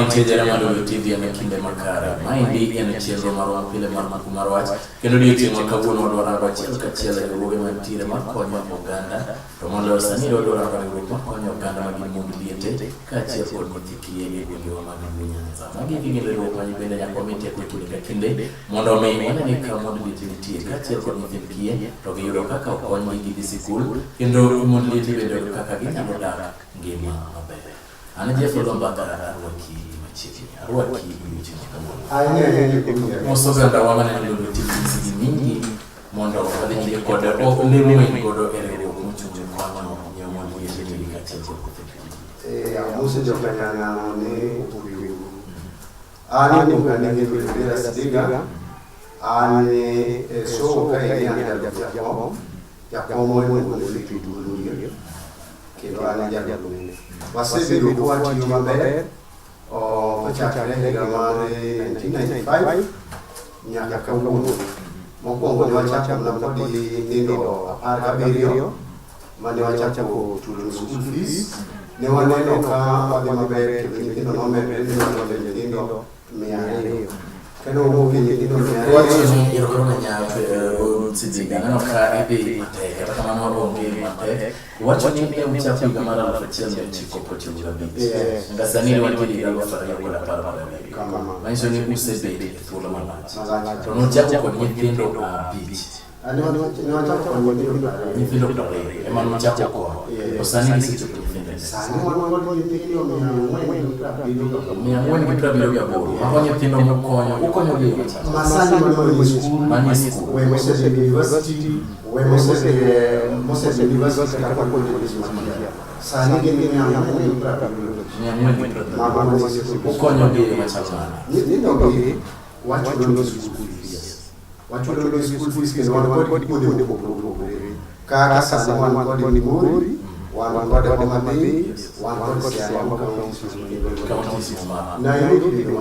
intie jara malo TV en kinde makare maendi en chenro marwa pile mar wach kendo odiochieng' ma kawuono wadwaro achiel kachiel e riwruoge mantiere makonyo oganda to moloyo sani wadwaro riwruok makonyo oganda ma gin mond liete kaachiel kod nyithi kiye e gwengewa mag Nyanza. Magi gin riwruok ma bende nyaka omi teko kinde ka kinde mondo omi wane ni ka mond liete nitie kaachiel kod nyithind kiye to giyudo kaka okonygi gidhi sikul kendo mond liete bende yudo kaka ginyalo dak ngima maber. Ana Jeff Lombaka arwaki machiegni arwaki michini kama mosoganda wa maneno ndio tisi mingi mondo wadhi kod olemo godo e riwruok mochung'e kwano nyomo yeche ni katiyo amuse jokanyana ne ubiwi ani mukane ngibira sidiga ani so kai ani ya komo ni litidulu kendo ani ya lumene wasebedo kuwatiyo maber kochakre higa mar 1995 nyaka kawuono. Mokwongo ne wachako na pod nyithindo 17 mane wachako chulo school fees. Ne waneno ka wadhi maber kendo nyithindo nomedre nyithindo 200 kendo wuok nyithindo 200 Sidigana ka ibi mate kata kama onge mate wacho ni ndio mchafu kama la fachia mchiko pocho gabi ngasani wali ndio fanya kwa para kama maisha ni usebe tula mama to no chako kwa nyithindo beach ani wanataka kwa nyithindo play ema no chako kwa osani ni sicho kufenda sana wao nyithindo mia bila ya boro hapo nyithindo mkonya ukonya leo masani mani school we Moses University we Moses University kwa college sana ngine mama ukonya leo machana ndio watu ndio school fees watu ndio school fees kile wanapodi kode kaka sana wanapodi muri wanapodi kwa bei wanapodi na hiyo ndio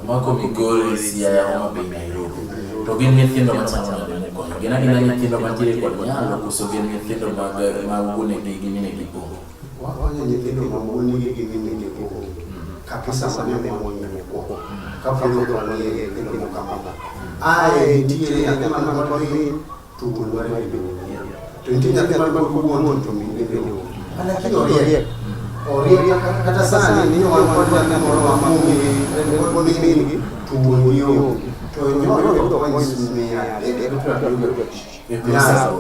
mako Migori sia ya Homa Bay Nairobi to gin nyithindo machano na kono gina nyithindo mantiere kod nyalo koso gin nyithindo mag wuone gi gimine gi bongo wakonyo nyithindo mamoni gi gimine gi bongo kabisa sana mamoni ko kapolo to ni nyithindo kama ai ndiye ya kama mamoni tukulwa ni to ntinda kama kubuon to mingine ana kidorie kata sana ni wanakwenda na moro wa Mungu mingi tuonio to nyoyo to wansimia sasa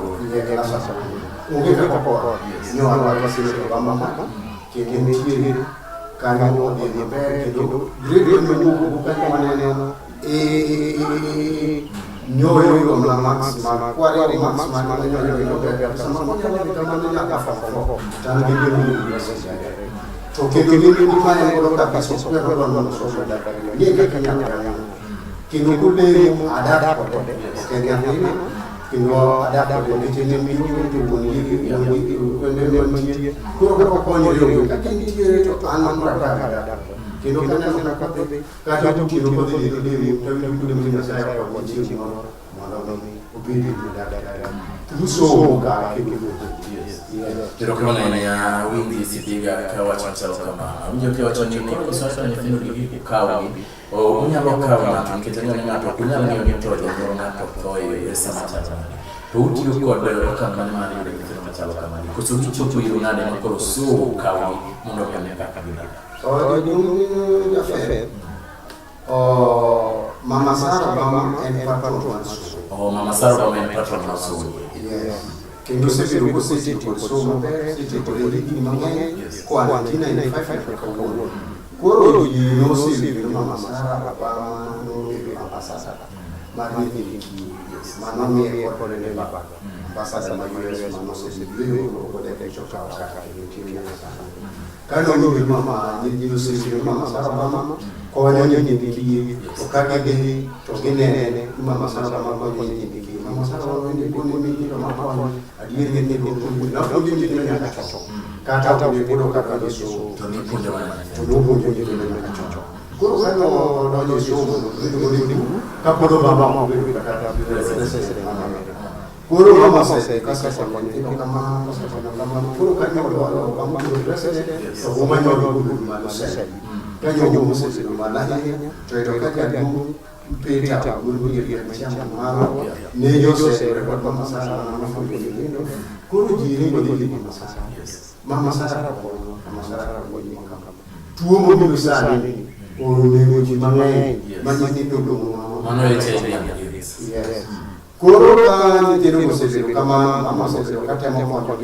ungeka kwa nyoyo wanasema kama kile kana no de mbere kendo grade Mungu kama maneno nyoyo yo la maxima kwa ile maxima nyoyo kama kama nyaka fofo tangi Mungu to kendo ni mfanya ngoro kabisa kwa kwa msomo yeye kanyanya kinu kule ada kwa kenya hili kinu ada kwa nchini mingi kwende mwenye kwa konyo leo lakini ndio anamraka kinu kana na kata kinu kwa ndio tawi kule mwenye saya kwa nchini mwana ubidi dada tuso ka kinu pero kama na ya wingi sipiga kawa chachalo kama mjo kwa chani kwa sasa ni fino ligi kawa o unyalo kawa na kitanya ngato kunyala ni onitoja ndio ngato toy sama chachalo to utiyo kwa kama mali ile kitanya chachalo kama ni kusudi chocho ile nane makoro so kawa mundo kama kabila o dungu ya fe o mama Sara mama en patron mama Sara mama en patron maso kendo sebedo ko siti ko somo siti ko ligi mang'eny kwa 1995 kawuono koro ji no sibi mama Sara baba no ambassador mari ni mama mi ko ne baba ambassador ma US mama sibi ko de choka kaka ni kano ni mama ni no sibi mama Sara mama ko nyonyo ni bibi to kage to gene mama Sara mama ko ni bibi mama Sara ni ko ni bibi mama adiye ni ko na ko ni ni na kata ko ni bodo kaka so to ni punja bana to no punja ni na chocho ko kano no ni so ni ka bodo mama mo bi kata kuro mama se kaka kwa ni kama kuro kano mama ko rese so ko manyo ko ma se kanyo mose malanya to kaka du peta guru ya chama maro ne yo se kwa masara na mafuko yendo kuru jiri ngodi mama sara ko tuo mo bi sani o ne mo ji mangai manyi to do mano ete yes koro ka ni teno mo se kama mama se kata mo ko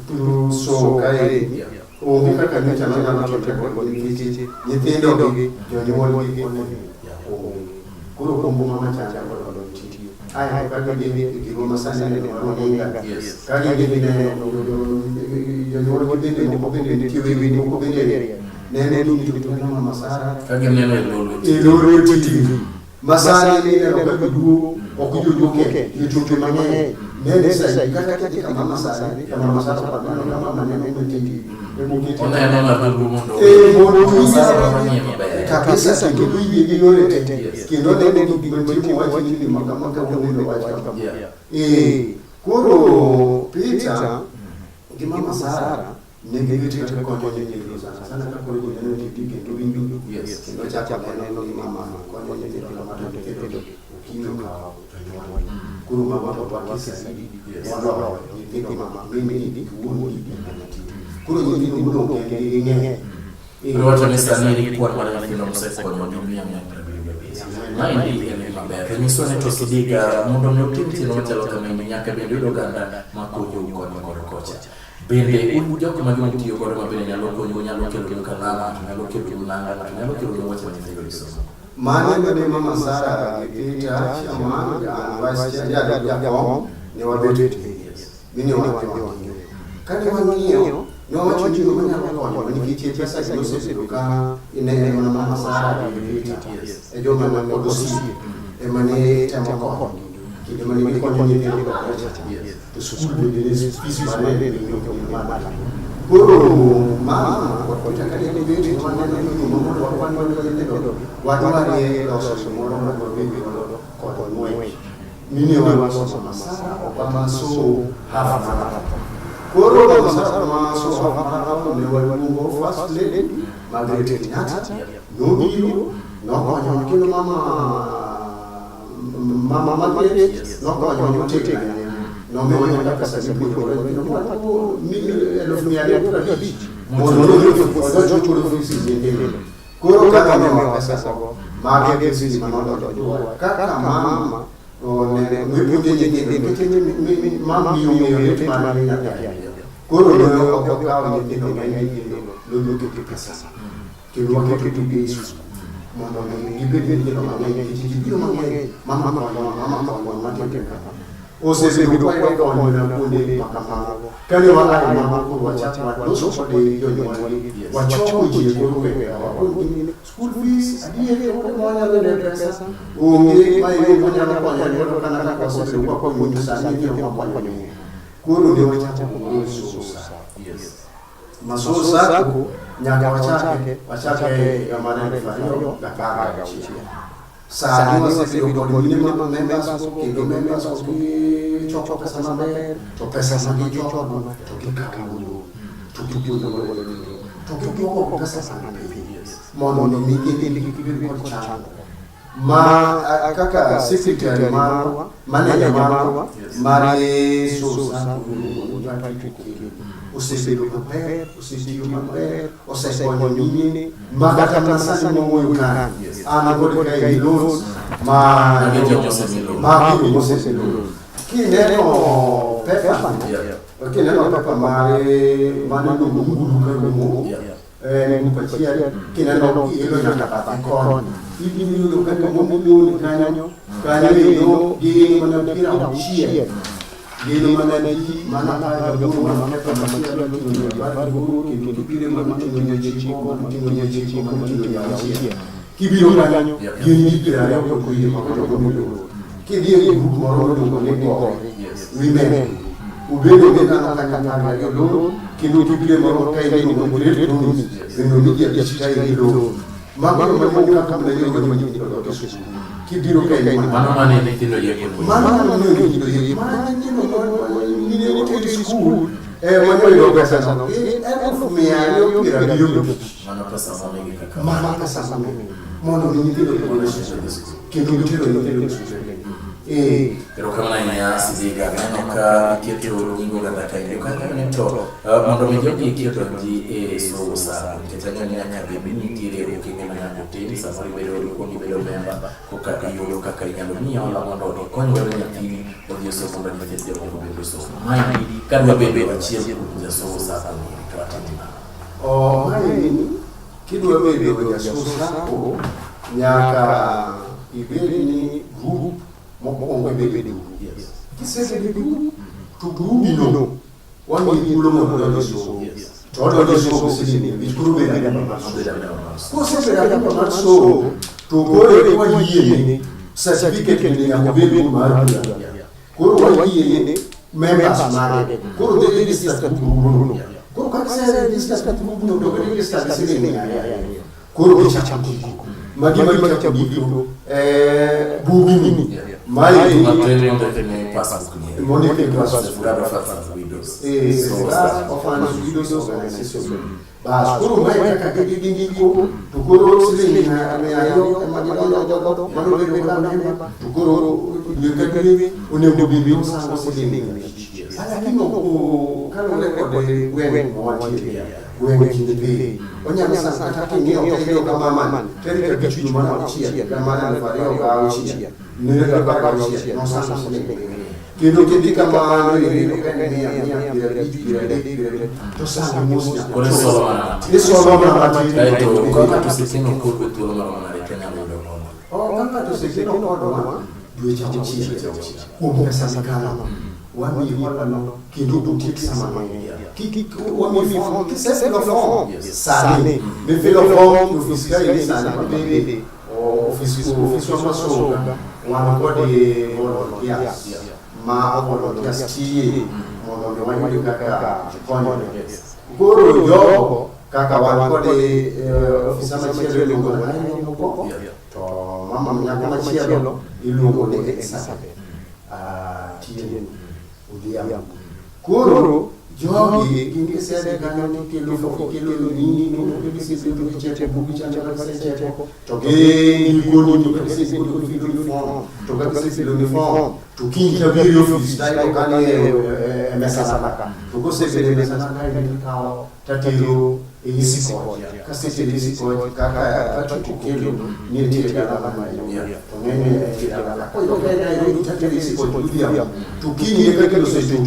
tu so kai o mi ka ni chana na to ko ni ti ni tendo gi jo ni mo gi kuro kombo mama chanja ko do ti ai ka ga di ko masana ne mo ni ga ka ga di ne yo ni mo di ne mo be ni ti wi ni mo be ne ni ni to na masara ka ga ne lo ti masana ni ne ko du o ku ju ke ni to mama ne sai ka ka mama masara pa na mama ne ti ona yana na mundo kabisa kibibi yote kindo ne kimtimu wacha ni makamaka wendo wacha kuro Peter kimama Sara ne ngeti kwa kwenye ni sana kwa kwenye ni kindo windu kindo cha neno ni mama kwa kwenye ni kama kindo kindo ka kuro mama kwa kisa wao ni mama mimi ni kuoni kuro ni mundo ngenge Ruwato ni saniri kuwa mwana fino msaifu kwa dunia Maindi ya mbere Niswane tosidiga mundo mnukimti Nwatelo kama imenyaka bendido ganda Makujo kwa mkorokocha Bende uja kuma jumti yogoro mabene Nyaloko kelo kalama Nyaloko kelo nanga Nyaloko kelo wacha mtigo lisomo Maana ngade mama Sara Gepita Shama Anwasi ya kwa Ni wabete Bini wangiyo Kani wangiyo no wacho jiro manya ko ni kiche pesa ki se duka ine na mama Sara e jo mama ko dosi e mane tamo ko ki de mane ko ni ni ko to school de les fils mane ni ko mama ko mama ko ta kali ni be mane ni mo mo wa ko ni do wa to ma ni do so mo mo ko be ko mo ni wa so mama Sara o mama so ha Koro mama so hapa ni walungo first lady Margaret Kenyatta no biro no kwa kilo mama Margaret no kwa tete no me voy a casa si puedo no los miaria por aquí no yo chulo fisi koro kaka mama pesa ko Margaret si mama kaka mama ne mama yo mama na koro lo ko ka ni no lo ke pesa ke lo ke tu ke isu mama ni be mama ni mama mama o se bi ko ko na ko de makama kale wala mama ko wacha lo so de yo wacha ko ji ko school fees adiye ko mo nya de pesa o ngi mai yo mo nya ko nya ko kana ko se ko mo sa ni ko ko kuru de wacha ko so masosa ko nyaka wachake ya maneno fayo gakaga chia saa ni se ko ni mama members ko ke members ko choko pesa na be to pesa na be choko to kika mulo to kipo no wala ni to kipo ko pesa na be mono ni mikili ko chango ma kaka secretary marwa manager marwa mari sosa usisiru maper usisiru maper osesponyo nyini magata masani mo yukan ana gode kai los ma mose milo kineno pepa kineno pepa mare manu ngulu kamo mpatia kineno ilo nyakapata kon ini lo kamo mulo kanyo di manapira uchia Gino manani mana guru mana pamatia lo bar guru ki pire mana tinyo chiko kibiro kanyo gini pira ya ko yi ko mulo ki die guru moro do ko women ubele bena na yo lo ki no pire moro kai ni ko dire to no mi ya chitai lo mama ka kamna yo ko ni ko kibiro kai mano mane ni tino ye ko mano ni ni ni ni school Mwenye pesa sana. Elfu mia yo kira biyo. Mana pesa mingi kaka. Mana pesa mingi. Mono ni kilo pero kama ina sidiga ka kitu nyingo ganda kainde ka neto mondo mijogi kitu ndi so sa kitanya ni akabe ni tire ukingena na hoteli sasa ibero ko ni belo memba ko ka iyo ka kaigando ni ala mondo ko ni belo nyatini odio so konda ni tete ko belo so mai kadwa bebe wachie kuja so sa ka ni twatina mai kidwa bebe wachie so sa ko nyaka ibeli ni group moko bebe de yes kisese de group to group no wani kulo mo do so todo de so sini bi group be da ko se da ba so to gore ko yiyene certificate ni ya bebe ma ko wa yiyene members ma ko de discuss ka group no ko ka se discuss ka group no do de discuss ka sini ko cha cha magi cha bibi bubi mai training passes monitoring passes organization bas kuru mai ka gidi ko tukuro sile na ayo magana jogo manu be na tukuro yekatwe une bibi usa sile ala kino ko kala ko de wen mo wen kindi onya sasa kata ngio kile kama man tele ka kitu mana chia kama na fario ka chia nile ka ka chia no sasa sile kino kindi kama ile to sana musia por eso lo mati kaito kama tusisino ko betu lo mara Kenya ndo kama tusisino ko ndo due cha chia ko pesa kala wami wala no kidogo kikisama kiki wami fond c'est le fond sane mais fait le fond officiel il sane bébé officiellement wana ko de volontiers ma volontiers tie mono wani kaka kono goro yo kaka wana ko de officiellement tie le ngo to mama nyaka chielo ilungo de exabe tie udiam koro jogi kingi sede ganano kilo ni no kisi do chete bugi chanja ka sede to ge ni goni to kisi do uniform to kisi do uniform to kingi ta video freestyle ka ne message maka to go se de message ka ni ka tatiro isi ko ka se de ko ka to kilo ni ti ga na ma to ne ti ga na ko ga na ni tatiro isi ko udiam to kingi ka kilo se to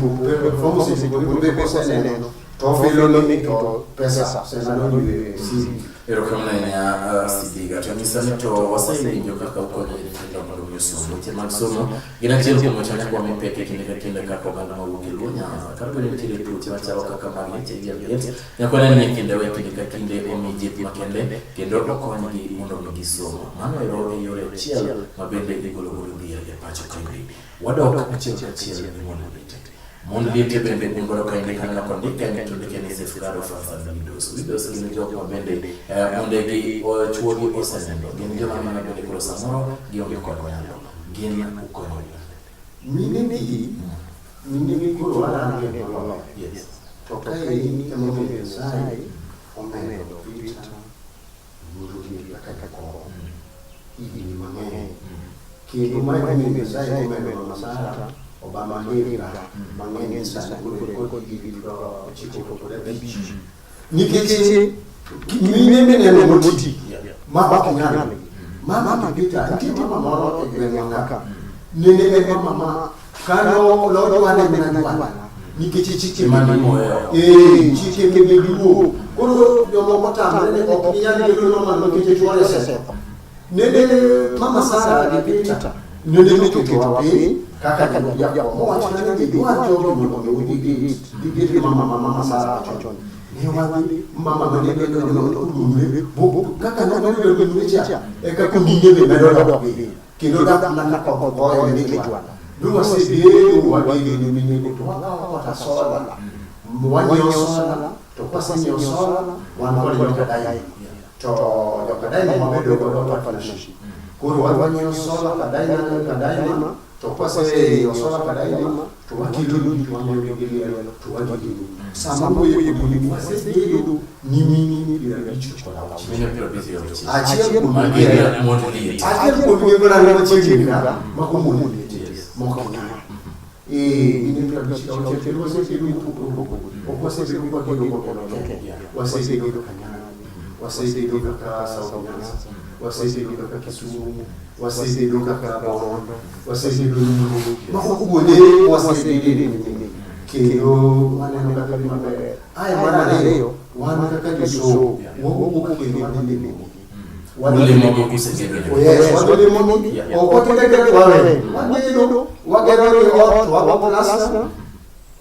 from se ko pesa neno to filo ni to pesa sasa no ni si ero kama ya sidiga tunisani to wasaili ndio kaka uko ni ndio ndo msomo tema msomo ina jelo kwa mchana kwa mpeke kinda kaka kanda mabukilunya karibu ni tile tu tiwa chawa kaka mali tejia yet ya kwa nani kinda wewe kinde omijip makende kendo ko ni mundo mgisomo maana yore chiel mabende igolo dia ya pacho kandi wadoka chiel ni mundo mon liete bende ngoro kainde kana ko ndika ni to ndike ni sefgaro fa videos ni job ko bende monde gi o chuogi o sanendo gin joma mana bende ko samoro gi o ko nyalo gin ko mini ko wala ni ko yes to kai ni kama ni sai o meno vita guru ni kaka ko hivi ni mame ki mai ni sai o meno masara Obama hira mangen sana ko gidi ko chiko ko da bichi nikiti mimi ne moti mama kunyana mama bita nditi mama ngaka nene mama kano lo wane menanwa nikiti chiki mani moyo chiki ngebiwo ko yo mota ne ko kinyani ke lo mama nikiti chwale sese nene mama sara bita nene ko kaka ya mo achana de dua jogo mo di mama sara chon ni wali mama manebe no bo kaka no no cha e ka ko ngebe me do kido da na ko ko ni twa do se de wa de ni ko ta sola wani sola to kwa sanyo sola wan ko ni kadai to kadai mo me do ko partnership ko wani sola kadai to kwase osola kada ilima to wakilu ni wanyo gele to wakilu sama ye buni mwase yedo ni bila bicho kwa la mimi pia busy yote achia magera modeli achia kwa na chekina makomuni mokanya ini pia bicho kwa chekina wase yedo ko kwase yedo kwa kidogo wase yedo kanya wase yedo kwa South wasese doka Kisumu wasese doka Bondo wasese doka makubone wasese nini kero maneno kaka mabe aya mara leo wana kaka kiso wao kile nini wale mambo kusengele wale mambo kwa kile wale wanelo wagero wao plasta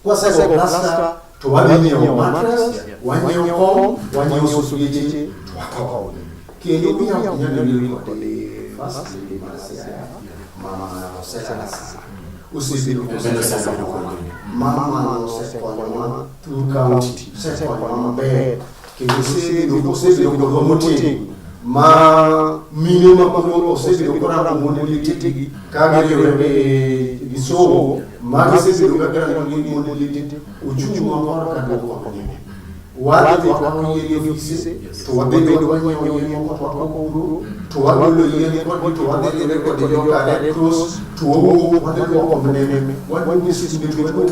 kwa sababu plasta to wale ni mattress wanyo wanyo sugiji wakao kendo pia kunyanyuliwa kwa fast ni Malaysia mama Rosella usibiru mama Rosella tu county sekwa mama be kendo usibiru kwa moti ma minimum kwa usibiru kwa moni litigi kagere biso ma usibiru kwa moni litigi uchumu wa kwa wale wako yeye fise to wabebe wanyo yeye kwa uru to wabelo yeye kwa to wabele kwa ndio kale cross to wabele kwa mnene wani sisi ndio kwa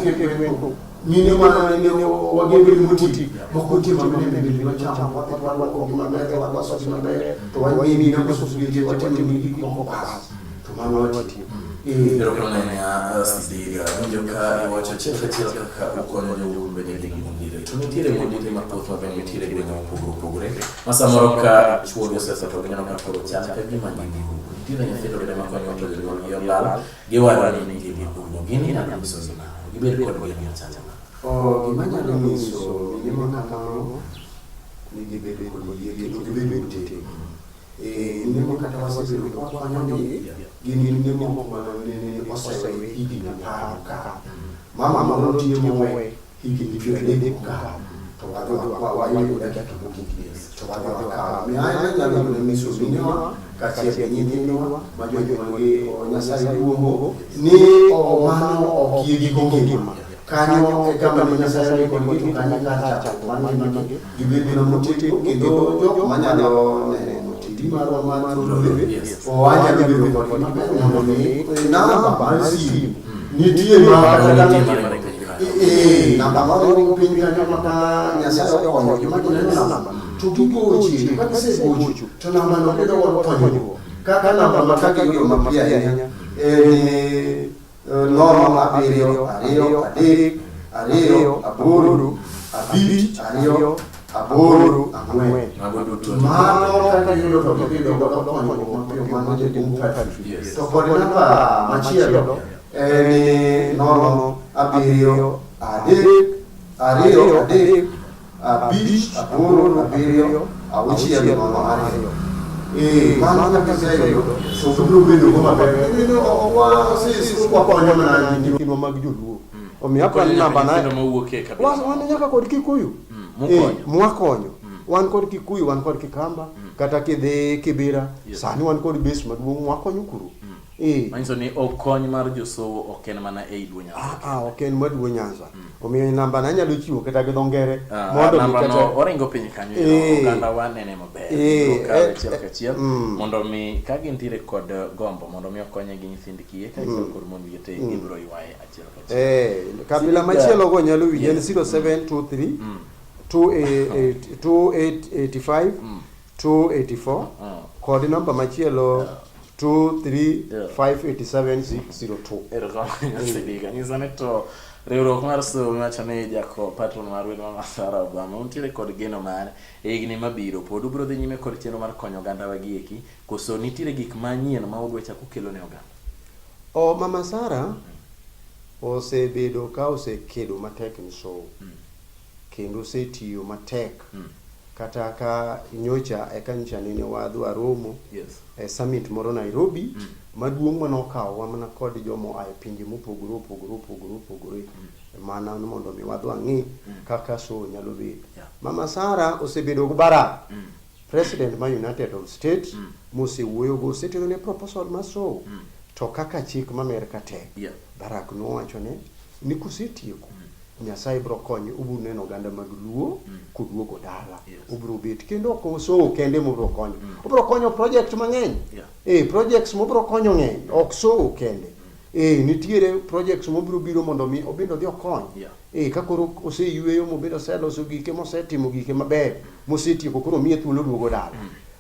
nini maana ndio wagebe muti makuti mamene ndio chama kwa mamete wa sosi mamete to wani ndio kusubiri watu ni kwa pass to mama wati pero que non è stile gioca e watch c'è con il vedere dire tu mi tire molto di marco fa ben mi tire di un po' pure ma samoroka ci vuole stessa per non capire c'è anche di mani dire ne vedo che ma con il gol io là gewara ni che di buono gini na bisogna di per quello che mi c'è oh gimana ni so ni kama ni di bebe ko yeye to bebe tete ni kata wasi kwa nyoni gini ni mo ko ni wasawe hiki na ka mama mama ndio mwe hiki ni vile ka to wa yeye da kitu to wa mi aya na ni miso binyo kati ya nyinyi majojo wange nyasai uongo ni o mano o kigi gongima kanyo kama ni nyasai ko ngi kanya kacha mano ni gibe na mutiti kendo jo manyalo ne dimaro mano lebe o anya lebe ko ni na basi ni die ma na bamaro pinga kama nyasai ko ngi makina tukipo uchi kasi uchi tunamba no ndio waponyo kaka namba makaki yo mapia yenya normal aperio ario aburu abit ario aburu amwe mano kaka yo to kido ko ponyo mano je kumfata to ko namba machia yo normal aperio ario abit aburu aperio awuchi ya mama ario mama kabisa hiyo so fulu bino kama bebe wa sisi kwa nyama na ndio kino magjulu o mi hapa namba na ndio mauoke kabisa wana nyaka kod kikuyu mwakonyo wan kod kikuyu wan kod kikamba kata kidhe kibira sani wan kod base maduong mwakonyo kuru manzo ni okony mar josowo oken mana e Dwo Nyanza oken Dwo Nyanza omiyo namba na nyalo chiwo kata gi dongere mondo namba no oringo piny kanyo oganda wanene maber ka achiel mondo mi ka gintiere kod gombo mondo mi okonye gi nyithind kiye ka kod mon wiete gibro ywaye achiel kachiel kabila machielo go nyalo winje 0723 2885 284 kod namba machielo 23587 602 nizane to riwruok mar somo machane jako patron mar welo ma Masara Obama untiere kod geno mare e higni mabiro pod ubro dhi nyime kod chenro mar konyo oganda wagieki koso nitiere gik manyien ma udwa chako kelo ne oganda Mama Sara osebedo ka osekedo matek ni so kendo setiyo matek kata ka nyocha ekancha nene wadwa romo summit moro Nairobi maduong' manokawo wamana kod jomo ay pinje mopogore mana mondo mi wadwa ng'i kaka so nyalo bet Mama Sara osebedo go bara president ma United of States mose wuoyo go setero ne proposal ma so to kaka chik ma Amerka tek. Yeah. Barack nowacho ni kusetieko Nyasaye bro konyo ubro neno oganda mag Luo koduogo dala. Ubro bet kendo ok so kende mo bro konyo. Ubro konyo project mang'eny. Projects mo bro konyo ng'eny ok so kende. Nitiere projects mo bro biro mondo mi obedo dhi okony. Kakoro oseyueyo mobedo seloso gike mosetimo gike maber mosetieko koro miye thuolo duogo dala.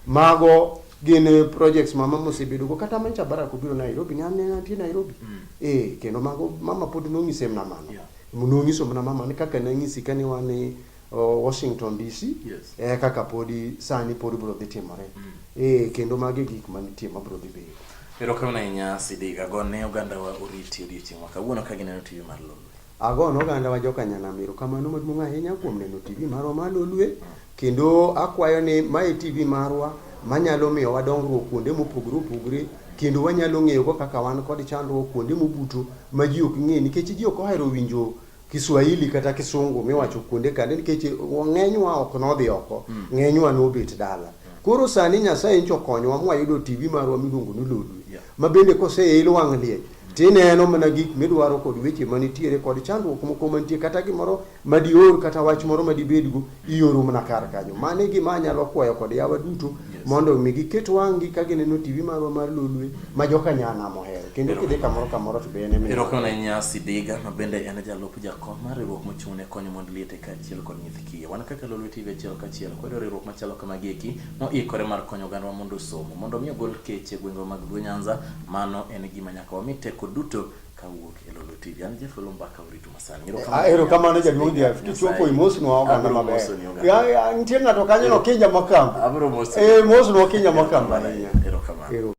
Mago gin projects mama mosebedo go kata mancha Barack obiro Nairobi nitie Nairobi. Kendo mago mama pod nong'ise na mano. Nong'iso na mama ni kaka nang'isi kani wan Washington DC. Kaka podi sani podi bro dhi timore. Kendo magi gik manitie mabro dhi bedo. Pero kama nya sidiga gone oganda wa oriti odiochieng' makawuono ka gineno TV mar Lolwe. Agono oganda wa joka Nyanamiro kamano maduong' ahinya kuom neno TV marwa mar Lolwe, kendo akwayo ni mae TV marwa manyalo miyo wadongruok kuonde mopogore opogore, kendo wanyalo ng'eyo go kaka wan kod chandruok kuonde mobuto ma ji ok ng'e, nikech ji ok ohero winjo Kiswahili kata Kisungu miwacho kuonde kande, nikech ng'enywa ok nodhi oko, ng'enywa nobet dala. Koro sani Nyasaye ncho konyowa mwayudo TV marwa miluongo ni Lolwe, ma bende koseil wang' liech tineno mana gik midwaro kod weche manitiere kod chandruok moko mantie kata gimoro madior kata wach moro madibedgo ioro mana kar kanyo. Mane gima anyalo kwayo kod yawa duto mondo mi giket wang'gi ka gineno TV marwa mar Lolwe ma joka nyana mohero, kendo kidhi kamoro to bene Ero kona Nyasi Diga mabende en jalup jakom mar riwruok mochung'ne konyo mondo liete kaachiel kod nyithi kiye. Wan kaka Lolwe TV achiel kachiel kod riwruok machalo kama gieki moikore mar konyo oganda mondo somo mondo mi ogol keche gwenge mag Luo Nyanza. Mano en gima nyaka wamite duto kawuok e Lolwe TV. An Jeff Lombaka uritu masani. Ero kamano jaduong' dia kichopo imosno oganda maber. Ya nitie ng'ato kanyo no kinja makamba. Abro mos. Mosno kinja makamba. Ero kamano.